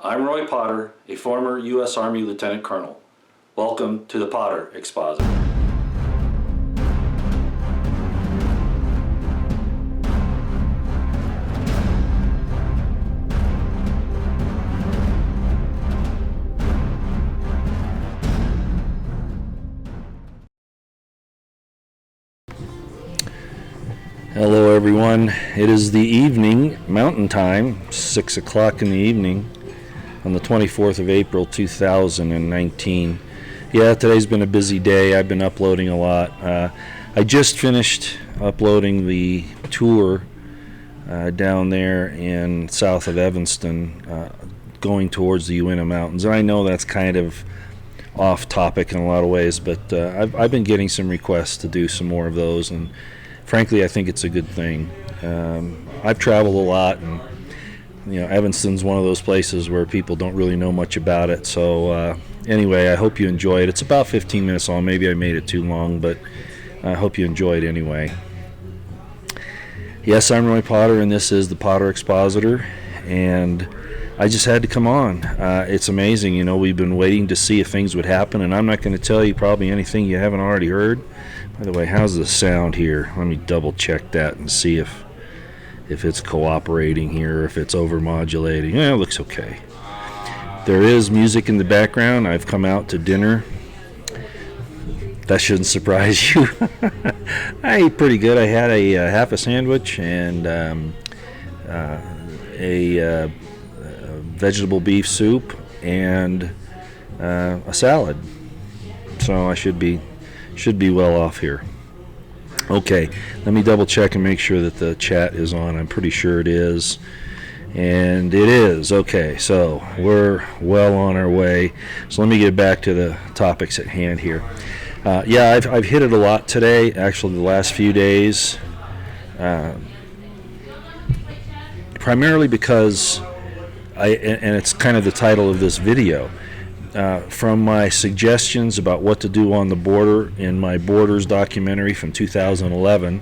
I'm Roy Potter, a former U.S. Army Lieutenant Colonel. Welcome to the Potter Expositor. Hello everyone, it is the evening, mountain time, 6 o'clock in the evening on the 24th of April 2019. Yeah, today's been a busy day. I've been uploading a lot. I just finished uploading the tour down there in south of Evanston, going towards the Uinta Mountains. And I know that's kind of off topic in a lot of ways, but I've been getting some requests to do some more of those, and frankly, I think it's a good thing. I've traveled a lot, and Evanston's one of those places where people don't really know much about it. So anyway, I hope you enjoy it. It's about 15 minutes long. Maybe I made it too long, but I hope you enjoy it anyway. Yes, I'm Roy Potter, and this is the Potter Expositor, and I just had to come on. It's amazing. We've been waiting to see if things would happen, and I'm not going to tell you probably anything you haven't already heard. By the way, how's the sound here? Let me double check that and see if it's cooperating here, if it's over-modulating. Yeah, it looks okay. There is music in the background. I've come out to dinner. That shouldn't surprise you. I ate pretty good. I had a half a sandwich and a vegetable beef soup and a salad. So I should be well off here. Okay, let me double check and make sure that the chat is on. I'm pretty sure it is. And it is. Okay, so we're well on our way. So let me get back to the topics at hand here. I've hit it a lot today, actually the last few days. Primarily because and it's kind of the title of this video. From my suggestions about what to do on the border in my Borders documentary from 2011,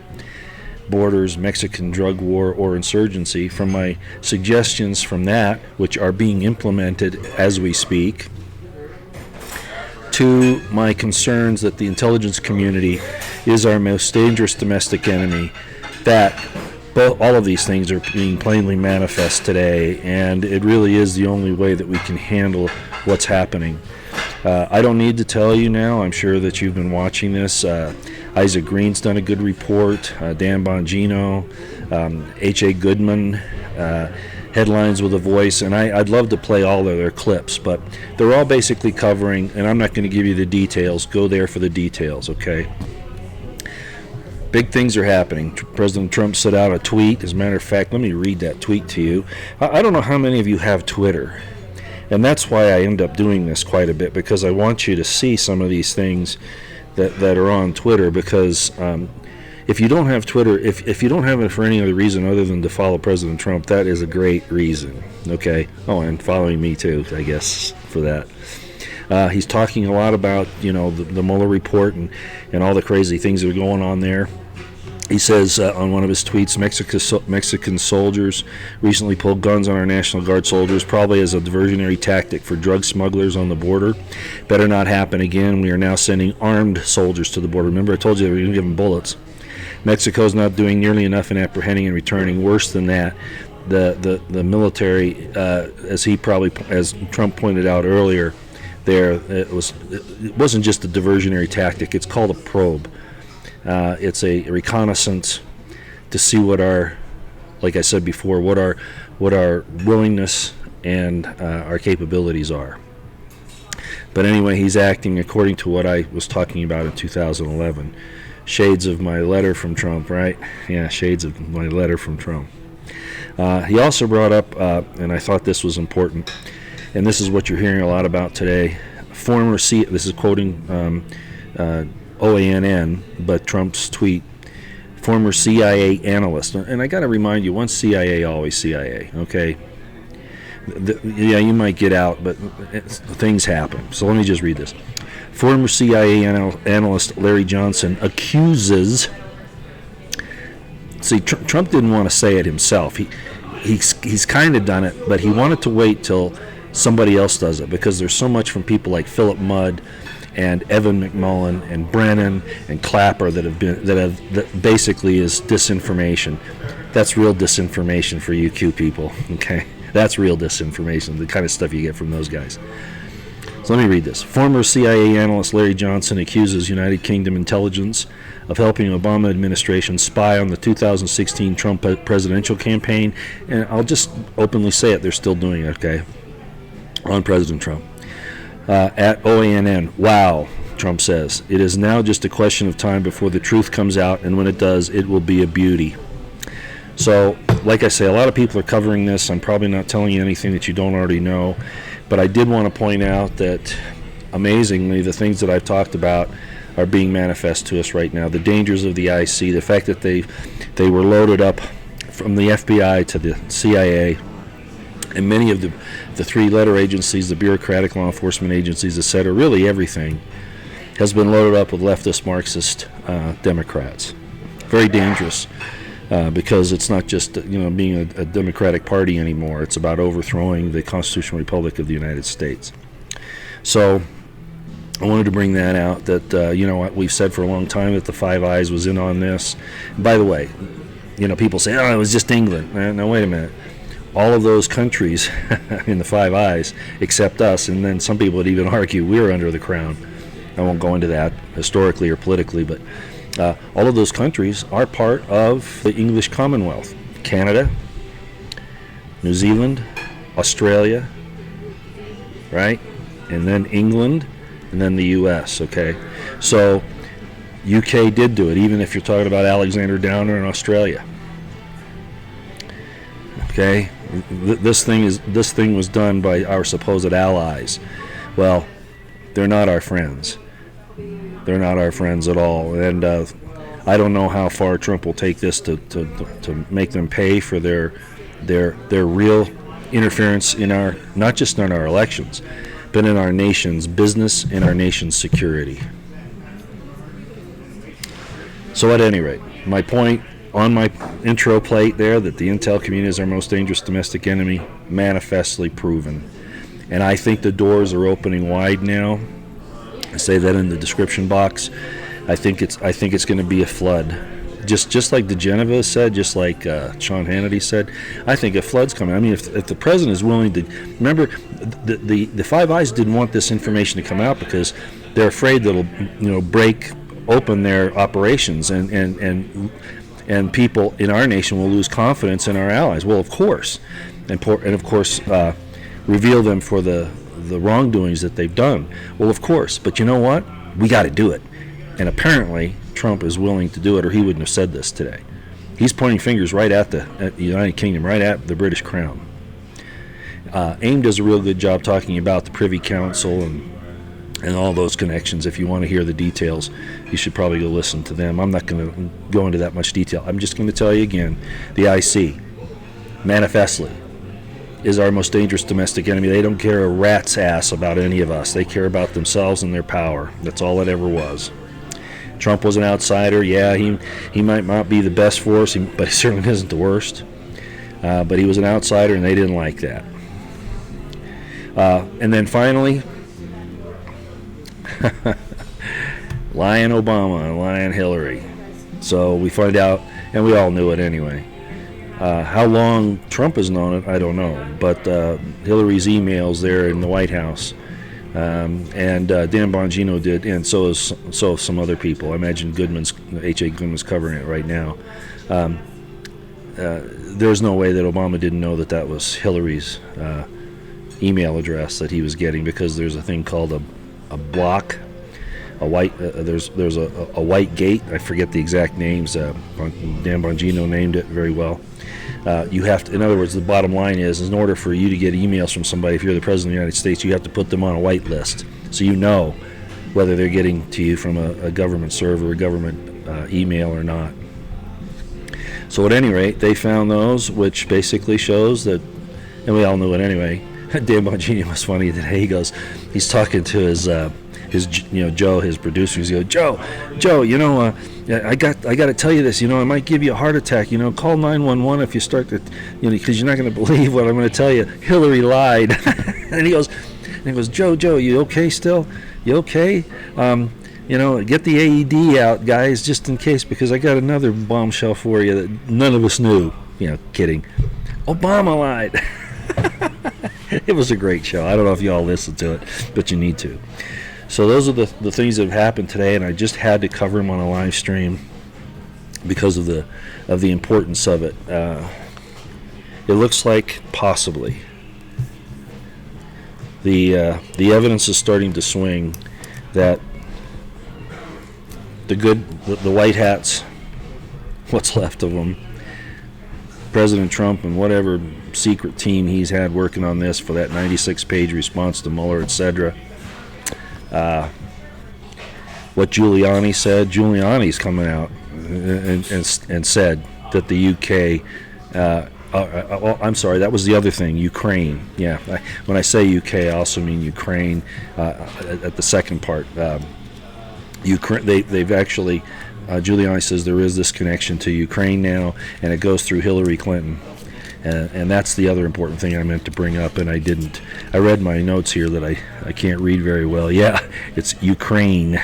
Borders, Mexican Drug War or Insurgency, from my suggestions from that, which are being implemented as we speak, to my concerns that the intelligence community is our most dangerous domestic enemy, that all of these things are being plainly manifest today, and it really is the only way that we can handle what's happening. I don't need to tell you now. I'm sure that you've been watching this. Isaac Green's done a good report. Dan Bongino, H.A. Goodman, Headlines with a Voice, and I'd love to play all of their clips, but they're all basically covering, and I'm not going to give you the details. Go there for the details, okay? Big things are happening. President Trump set out a tweet. As a matter of fact, let me read that tweet to you. I don't know how many of you have Twitter, and that's why I end up doing this quite a bit, because I want you to see some of these things that are on Twitter, because if you don't have Twitter, if you don't have it for any other reason other than to follow President Trump, that is a great reason, okay? Oh, and following me too, I guess, for that. He's talking a lot about, the Mueller report and all the crazy things that are going on there. He says on one of his tweets, Mexican soldiers recently pulled guns on our National Guard soldiers, probably as a diversionary tactic for drug smugglers on the border. Better not happen again. We are now sending armed soldiers to the border. Remember, I told you we were going to give them bullets. Mexico's not doing nearly enough in apprehending and returning. Worse than that, the military, as Trump pointed out earlier, it wasn't just a diversionary tactic. It's called a probe. It's a reconnaissance to see like I said before, what our willingness and our capabilities are. But anyway, he's acting according to what I was talking about in 2011. Shades of my letter from Trump, right? Yeah, shades of my letter from Trump. He also brought up, and I thought this was important, and this is what you're hearing a lot about today, this is quoting OANN, but Trump's tweet, former CIA analyst. And I got to remind you, once CIA, always CIA, okay? You might get out, but things happen. So let me just read this. Former CIA analyst Larry Johnson accuses... See, Trump didn't want to say it himself. He's kind of done it, but he wanted to wait till somebody else does it, because there's so much from people like Philip Mudd and Evan McMullen and Brennan and Clapper that basically is disinformation. That's real disinformation for you Q people, okay? That's real disinformation, the kind of stuff you get from those guys. So let me read this. Former CIA analyst Larry Johnson accuses United Kingdom intelligence of helping Obama administration spy on the 2016 Trump presidential campaign. And I'll just openly say it, they're still doing it, okay, on President Trump. At OANN, wow, Trump says, it is now just a question of time before the truth comes out, and when it does, it will be a beauty. So, like I say, a lot of people are covering this. I'm probably not telling you anything that you don't already know, but I did want to point out that, amazingly, the things that I've talked about are being manifest to us right now. The dangers of the IC, the fact that they were loaded up from the FBI to the CIA, and many of the three-letter agencies, the bureaucratic law enforcement agencies, etc., really everything, has been loaded up with leftist Marxist Democrats. Very dangerous, because it's not just being a Democratic Party anymore. It's about overthrowing the Constitutional Republic of the United States. So I wanted to bring that out, that we've said for a long time that the Five Eyes was in on this. And by the way, people say, oh, it was just England. Now wait a minute. All of those countries in the Five Eyes, except us, and then some people would even argue we're under the crown. I won't go into that historically or politically, but all of those countries are part of the English Commonwealth. Canada, New Zealand, Australia, right? And then England, and then the U.S., okay? So UK did do it, even if you're talking about Alexander Downer in Australia. Okay? This thing was done by our supposed allies. Well, they're not our friends. They're not our friends at all. And I don't know how far Trump will take this to make them pay for their real interference in our, not just in our elections, but in our nation's business and our nation's security. So at any rate, my point on my intro plate there, that the intel community is our most dangerous domestic enemy, manifestly proven. And I think the doors are opening wide now. I say that in the description box. I think it's going to be a flood. Just like DeGeneres said, just like Sean Hannity said, I think a flood's coming. I mean, if the president is willing to, remember, the Five Eyes didn't want this information to come out because they're afraid that it'll break open their operations, and people in our nation will lose confidence in our allies. Well, of course, and of course reveal them for the wrongdoings that they've done. Well, of course, but you know what? We got to do it. And apparently Trump is willing to do it, or he wouldn't have said this today. He's pointing fingers right at the United Kingdom, right at the British Crown. AIM does a real good job talking about the Privy Council and all those connections. If you want to hear the details, you should probably go listen to them. I'm not going to go into that much detail. I'm just going to tell you again, the IC, manifestly, is our most dangerous domestic enemy. They don't care a rat's ass about any of us. They care about themselves and their power. That's all it ever was. Trump was an outsider. Yeah, he might not be the best for us, but he certainly isn't the worst. But he was an outsider, and they didn't like that. And then finally, lying Obama and lying Hillary. So we find out, and we all knew it anyway. How long Trump has known it, I don't know. But Hillary's emails there in the White House, and Dan Bongino did, and so have some other people. I imagine H.A. Goodman's covering it right now. There's no way that Obama didn't know that was Hillary's email address that he was getting, because there's a thing called a block, a white. There's a white gate. I forget the exact names. Dan Bongino named it very well. You have to, in other words, the bottom line is, in order for you to get emails from somebody, if you're the president of the United States, you have to put them on a white list, so you know whether they're getting to you from a government server, a government email or not. So at any rate, they found those, which basically shows that, and we all knew it anyway. Dan Bongino was funny today. He goes, he's talking to his Joe, his producer. He goes, Joe, I got to tell you this. I might give you a heart attack. Call 911 if you start to, because you're not going to believe what I'm going to tell you. Hillary lied. And he goes, Joe, you okay still? You okay? Get the AED out, guys, just in case, because I got another bombshell for you that none of us knew. Kidding. Obama lied. It was a great show. I don't know if y'all listened to it, but you need to. So those are the things that have happened today, and I just had to cover them on a live stream because of the importance of it. It looks like possibly the evidence is starting to swing that the white hats, what's left of them, President Trump and whatever secret team he's had working on this for that 96-page response to Mueller, etc. What Giuliani's coming out and said that the UK, I'm sorry, that was the other thing, Ukraine. Yeah, when I say UK, I also mean Ukraine at the second part. Ukraine, they've actually, Giuliani says there is this connection to Ukraine now, and it goes through Hillary Clinton. And that's the other important thing I meant to bring up, and I didn't. I read my notes here that I can't read very well. Yeah, it's Ukraine.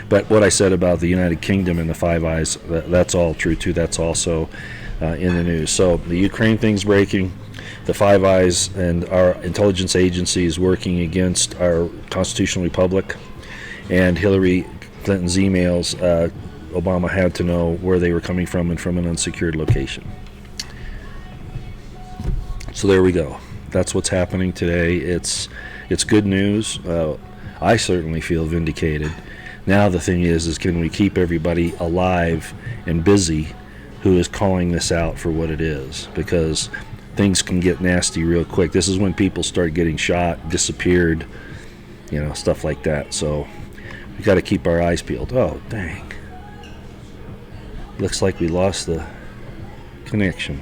But what I said about the United Kingdom and the Five Eyes, that's all true too. That's also in the news. So the Ukraine thing's breaking. The Five Eyes and our intelligence agency is working against our constitutional republic. And Hillary Clinton's emails, Obama had to know where they were coming from and from an unsecured location. So there we go. That's what's happening today. It's good news. I certainly feel vindicated. Now the thing is can we keep everybody alive and busy who is calling this out for what it is? Because things can get nasty real quick. This is when people start getting shot, disappeared, stuff like that. So we got to keep our eyes peeled. Oh, dang. Looks like we lost the connection.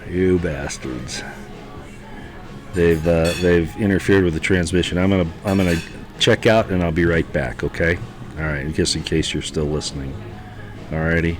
You bastards. They've interfered with the transmission. I'm gonna check out and I'll be right back, okay? All right, just in case you're still listening. Alrighty.